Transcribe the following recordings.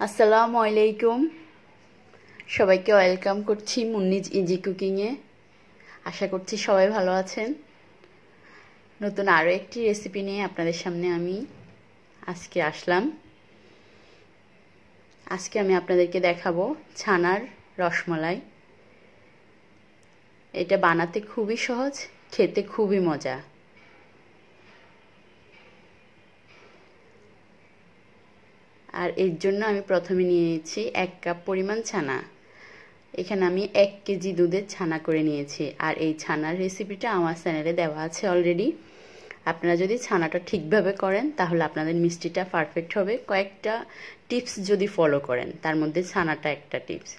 আসসালামু আলাইকুম সবাইকে ওয়েলকাম করছি মুন্নিজ ইজি কুকিং এ। আশা করছি সবাই ভালো আছেন। নতুন আরো একটি রেসিপি নিয়ে আপনাদের সামনে আমি আজকে আসলাম। আজকে আমি আপনাদেরকে দেখাবো ছানার রসমালাই। এটা বানাতে খুবই সহজ, খেতে খুবই মজা। আর এর জন্য আমি প্রথমে নিয়ে নিয়েছি 1 কাপ পরিমাণ ছানা। এখানে আমি 1 কেজি দুধের ছানা করে নিয়েছি। আর এই ছানার রেসিপিটা আমার চ্যানেলে দেওয়া আছে অলরেডি। আপনারা যদি ছানাটা ঠিকভাবে করেন তাহলে আপনাদের মিষ্টিটা পারফেক্ট হবে। কয়েকটা টিপস যদি ফলো করেন, তার মধ্যে ছানাটা একটা টিপস।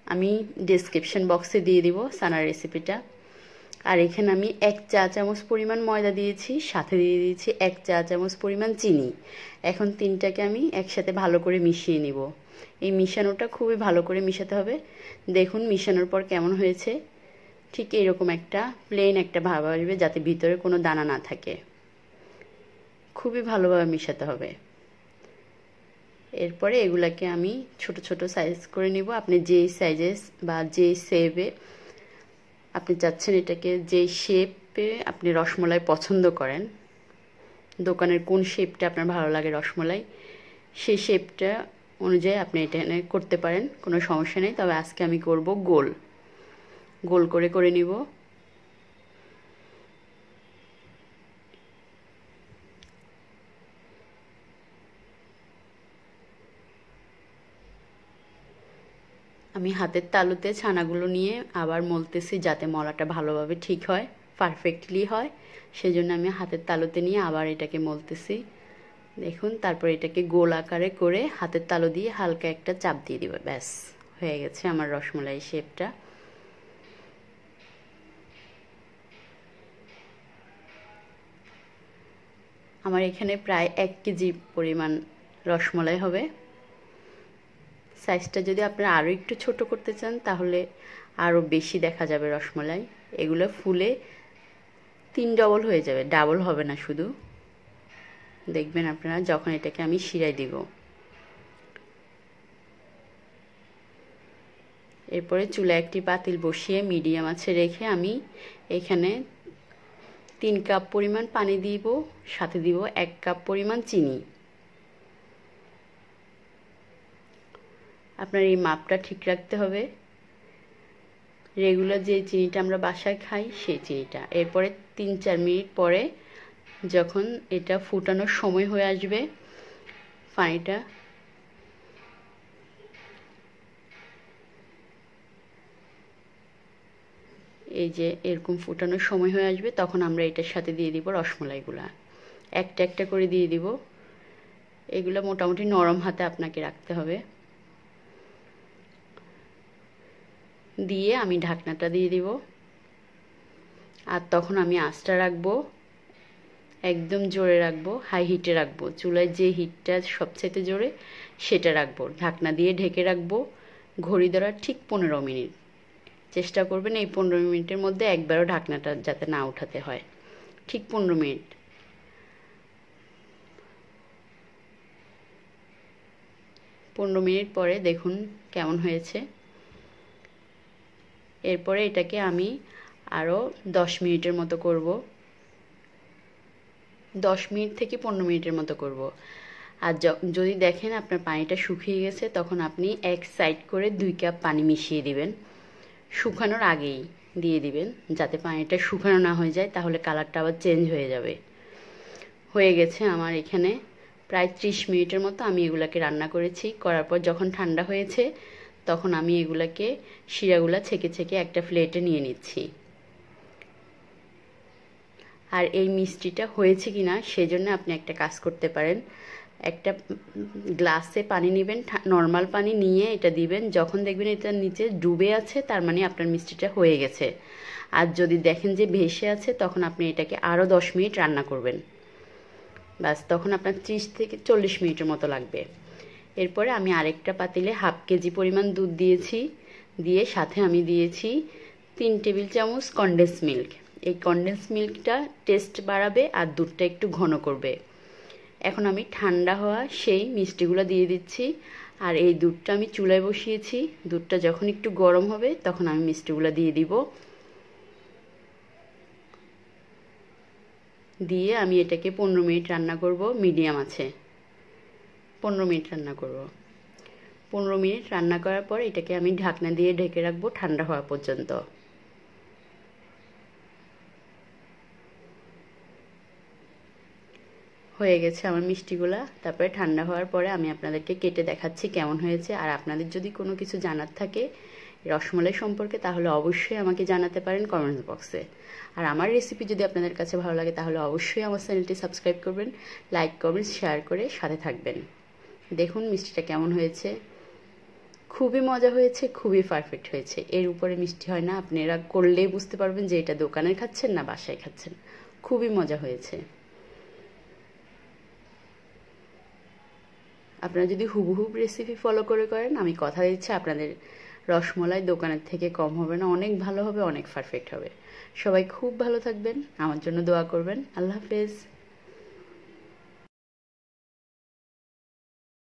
আমি ডেসক্রিপশন বক্সে দিয়ে দিব ছানার রেসিপিটা। আর এখানে আমি 1 চা চামচ পরিমাণ ময়দা দিয়েছি, সাথে দিয়ে দিয়েছি 1 চা চামচ পরিমাণ চিনি। এখন তিনটাকে আমি একসাথে ভালো করে মিশিয়ে নিব। এই মিশানোটা খুবই ভালো করে মিশাতে হবে। দেখুন মিশানোর পর কেমন হয়েছে। ঠিক এরকম একটা প্লেন একটা ভাব আসবে, যাতে ভিতরে কোনো দানা না থাকে। খুবই ভালোভাবে মিশাতে হবে। এরপরে এগুলাকে আমি ছোট ছোট সাইজ করে নিব। আপনি যেই সাইজে বা যেই শেপে আপনি চাচ্ছেন এটাকে, যেই শেপে আপনি রসমলাই পছন্দ করেন, দোকানের কোন শেপটা আপনার ভালো লাগে রসমলাই, সেই শেপটা অনুযায়ী আপনি এটা করতে পারেন, কোনো সমস্যা নেই। তবে আজকে আমি করব গোল গোল করে নিব। আমি হাতের তালুতে ছানাগুলো নিয়ে আবার মলতেছি, যাতে মলাটা ভালোভাবে ঠিক হয়, পারফেক্টলি হয়। সেজন্য আমি হাতের তালুতে নিয়ে আবার এটাকে মলতেছি। দেখুন, তারপর এটাকে গোল আকারে করে হাতের তালু দিয়ে হালকা একটা চাপ দিয়ে দিব। ব্যাস হয়ে গেছে আমার রসমলাই শেপটা। আমার এখানে প্রায় 1 কেজি পরিমাণ রসমলাই হবে। সাইজটা যদি আপনারা আরও একটু ছোট করতে চান তাহলে আরও বেশি দেখা যাবে রসমলাই। এগুলো ফুলে 3 ডবল হয়ে যাবে, ডাবল হবে না শুধু। দেখবেন আপনারা যখন এটাকে আমি শিরায় দিব। এরপরে চুলায় একটি পাতিল বসিয়ে মিডিয়াম আঁচে রেখে আমি এখানে 3 কাপ পরিমাণ পানি দিব, সাথে দিব 1 কাপ পরিমাণ চিনি। আপনার এই মাপটা ঠিক রাখতে হবে, রেগুলার যে চিনিটা আমরা বাসায় খাই সেই চিনিটা। এরপরে 3-4 মিনিট পরে যখন এটা ফুটানোর সময় হয়ে আসবে, পানিটা এই যে এরকম ফুটানোর সময় হয়ে আসবে, তখন আমরা এটার সাথে দিয়ে দিব রসমলাইগুলা। একটা একটা করে দিয়ে দিব। এগুলো মোটামুটি নরম হাতে আপনাকে রাখতে হবে। দিয়ে আমি ঢাকনাটা দিয়ে দিব। আর তখন আমি আঁচটা রাখবো একদম জোরে রাখবো, হাই হিটে রাখবো। চুলায় যে হিটটা সবচেয়ে জোরে সেটা রাখবো। ঢাকনা দিয়ে ঢেকে রাখবো ঘড়ি ধরার ঠিক 15 মিনিট। চেষ্টা করবেন এই 15 মিনিটের মধ্যে একবারও ঢাকনাটা যাতে না উঠাতে হয়। ঠিক 15 মিনিট। পরে দেখুন কেমন হয়েছে। এরপরে এটাকে আমি আরও 10 মিনিটের মতো করব। 10 মিনিট থেকে 15 মিনিটের মতো করব। আর যদি দেখেন আপনার পানিটা শুকিয়ে গেছে, তখন আপনি এক সাইড করে 2 কাপ পানি মিশিয়ে দিবেন। শুকানোর আগেই দিয়ে দিবেন, যাতে পানিটা শুকানো না হয়ে যায়, তাহলে কালারটা আবার চেঞ্জ হয়ে যাবে। হয়ে গেছে আমার এখানে প্রায় 30 মিনিটের মতো আমি এগুলাকে রান্না করেছি। করার পর যখন ঠান্ডা হয়েছে, তখন আমি এগুলাকে শিরাগুলা ছেঁকে ছেঁকে একটা প্লেটে নিয়ে নিচ্ছি। আর এই মিষ্টিটা হয়েছে কিনা সেজন্য আপনি একটা কাজ করতে পারেন। একটা গ্লাসে পানি নেবেন, নর্মাল পানি নিয়ে এটা দিবেন। যখন দেখবেন এটা নিচে ডুবে আছে, তার মানে আপনার মিষ্টিটা হয়ে গেছে। আর যদি দেখেন যে ভেসে আছে, তখন আপনি এটাকে আরও 10 মিনিট রান্না করবেন। বাস, তখন আপনার 30 থেকে 40 মিনিটের মতো লাগবে। এরপরে আমি আরেকটা পাতিলে 1/2 কেজি পরিমাণ দুধ দিয়েছি। দিয়ে সাথে আমি দিয়েছি 3 টেবিল চামচ কনডেন্স মিল্ক। এই কনডেন্স মিল্কটা টেস্ট বাড়াবে আর দুধটা একটু ঘন করবে। এখন আমি ঠান্ডা হওয়া সেই মিষ্টিগুলো দিয়ে দিচ্ছি। আর এই দুধটা আমি চুলায় বসিয়েছি, দুধটা যখন একটু গরম হবে তখন আমি মিষ্টিগুলো দিয়ে দিব। দিয়ে আমি এটাকে 15 মিনিট রান্না করব মিডিয়াম আছে। 15 মিনিট রান্না করব। 15 মিনিট রান্না করার পর এটাকে আমি ঢাকনা দিয়ে ঢেকে রাখবো ঠান্ডা হওয়া পর্যন্ত। হয়ে গেছে আমার মিষ্টিগুলা। তারপরে ঠান্ডা হওয়ার পরে আমি আপনাদেরকে কেটে দেখাচ্ছি কেমন হয়েছে। আর আপনাদের যদি কোনো কিছু জানার থাকে রসমলাই সম্পর্কে তাহলে অবশ্যই আমাকে জানাতে পারেন কমেন্টস বক্সে। আর আমার রেসিপি যদি আপনাদের কাছে ভালো লাগে তাহলে অবশ্যই আমার চ্যানেলটি সাবস্ক্রাইব করবেন, লাইক কমেন্ট শেয়ার করে সাথে থাকবেন। দেখুন মিষ্টিটা কেমন হয়েছে, খুবই মজা হয়েছে, খুবই পারফেক্ট হয়েছে। এর উপরে মিষ্টি হয় না, আপনারা করলেই বুঝতে পারবেন যে এটা দোকানের খাচ্ছেন না বাসায় খাচ্ছেন। খুবই মজা হয়েছে। আপনারা যদি হুবহুব রেসিপি ফলো করে করেন আমি কথা দিচ্ছি আপনাদের রসমলাই দোকানের থেকে কম হবে না, অনেক ভালো হবে, অনেক পারফেক্ট হবে। সবাই খুব ভালো থাকবেন, আমার জন্য দোয়া করবেন। আল্লাহ হাফেজ।